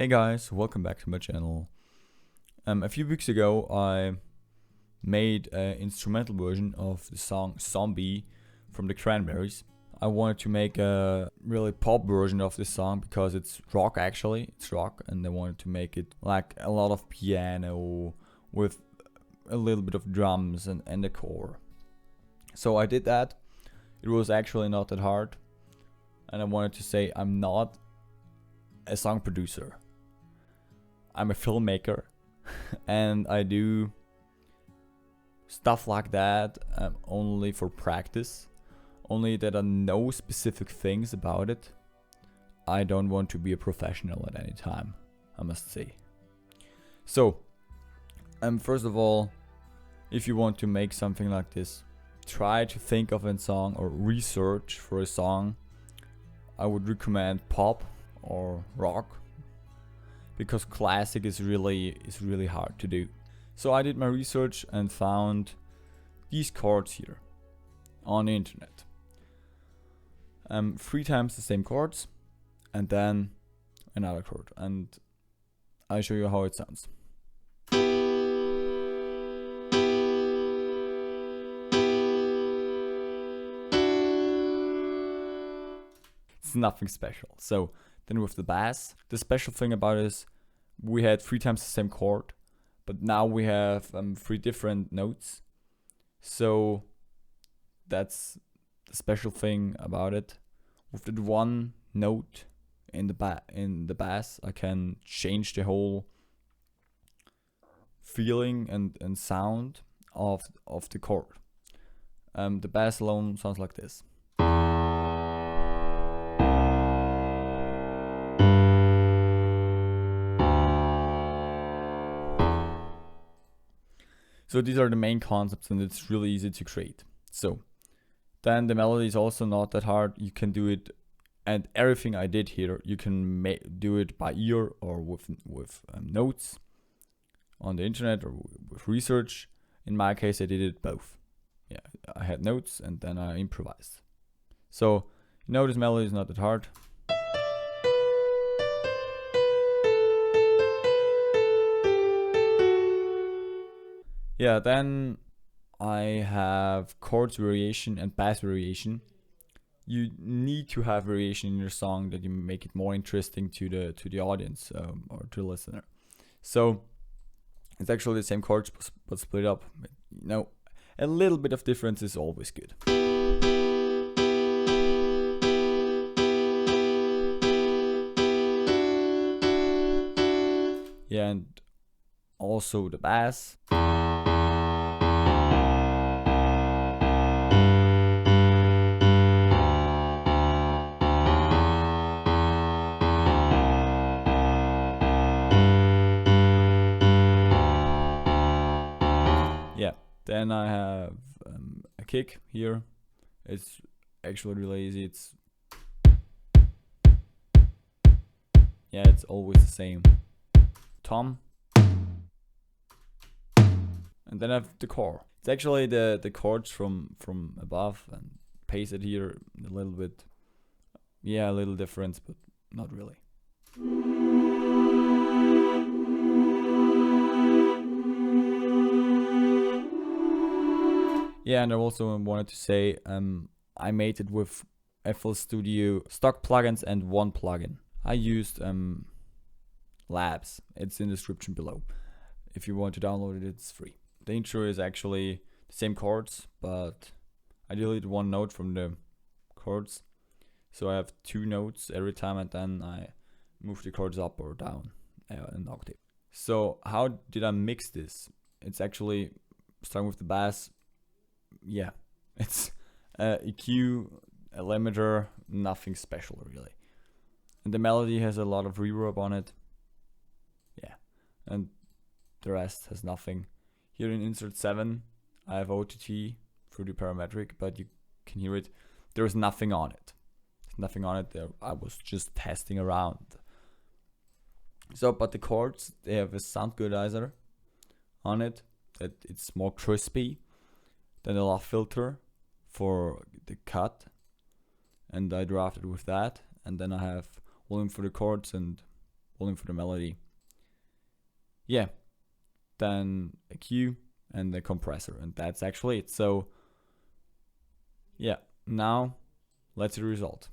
Hey guys, welcome back to my channel. A few weeks ago I made an instrumental version of the song Zombie from the Cranberries. I wanted to make a really pop version of this song because it's rock actually, it's rock, and I wanted to make it like a lot of piano with a little bit of drums and a core. So I did that. It was actually not that hard, and I wanted to say I'm not a song producer. I'm a filmmaker and I do stuff like that only for practice, only that I know specific things about it. I don't want to be a professional at any time, I must say. So, first of all, if you want to make something like this, try to think of a song or research for a song. I would recommend pop or rock, because classic is really hard to do. So I did my research and found these chords here on the internet. 3 times the same chords and then another chord, and I'll show you how it sounds. It's nothing special. So then with the bass, the special thing about it is we had 3 times the same chord, but now we have 3 different notes. So that's the special thing about it. With that one note in the bass, I can change the whole feeling and sound of the chord. The bass alone sounds like this. So these are the main concepts, and it's really easy to create. So then the melody is also not that hard. You can do it, and everything I did here, you can do it by ear or with notes on the internet or with research. In my case, I did it both. Yeah, I had notes and then I improvised. So this melody is not that hard. Yeah, then I have chords variation and bass variation. You need to have variation in your song that you make it more interesting to the audience or to the listener. So it's actually the same chords but split up. A little bit of difference is always good. Yeah, and also the bass. Yeah, then I have a kick here. It's actually really easy. It's always the same tom, and then I have the core. It's actually the chords from above and pasted here a little bit. Yeah, a little difference, but not really. Yeah, and I also wanted to say I made it with FL Studio stock plugins and one plugin. I used Labs. It's in the description below. If you want to download it, it's free. The intro is actually the same chords, but I deleted one note from the chords. So I have 2 notes every time, and then I move the chords up or down an octave. So how did I mix this? It's actually starting with the bass. Yeah, it's EQ, a limiter, nothing special really. And the melody has a lot of reverb on it. Yeah, and the rest has nothing. Here in insert 7, I have OTT through the parametric, but you can hear it. There's nothing on it. There's nothing on it there. I was just testing around. So, but the chords, they have a sound goodizer on it, that it's more crispy. Then a loft filter for the cut, and I drafted with that. And then I have volume for the chords and holding for the melody. Yeah, then a Q and the compressor, and that's actually it. So yeah, now let's see the result.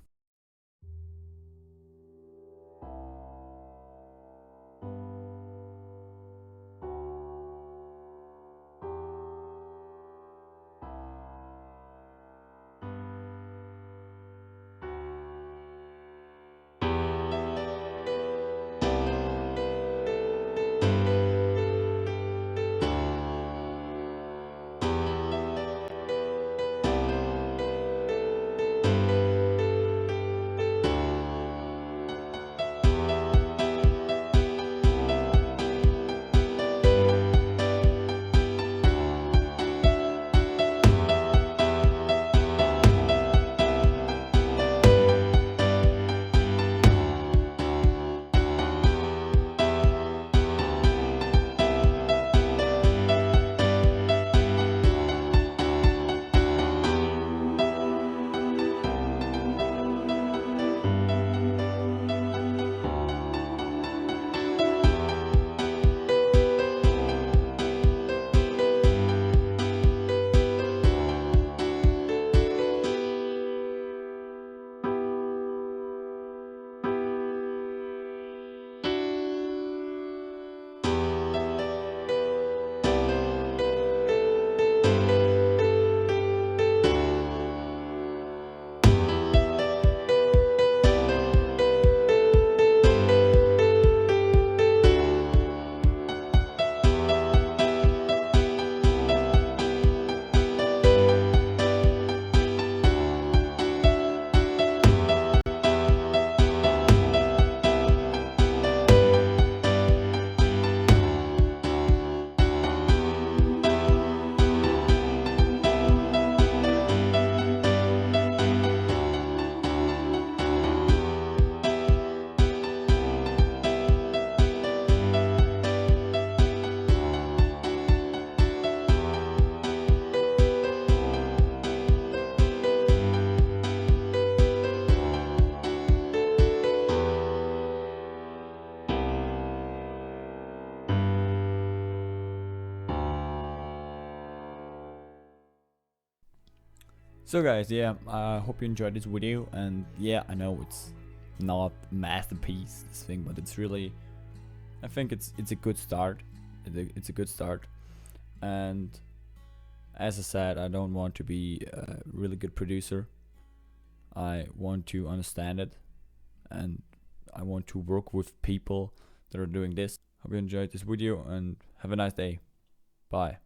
So guys, yeah, I hope you enjoyed this video, and yeah, I know it's not a masterpiece, this thing, but it's really, I think it's a good start. It's a good start, and as I said, I don't want to be a really good producer. I want to understand it, and I want to work with people that are doing this. Hope you enjoyed this video, and have a nice day. Bye.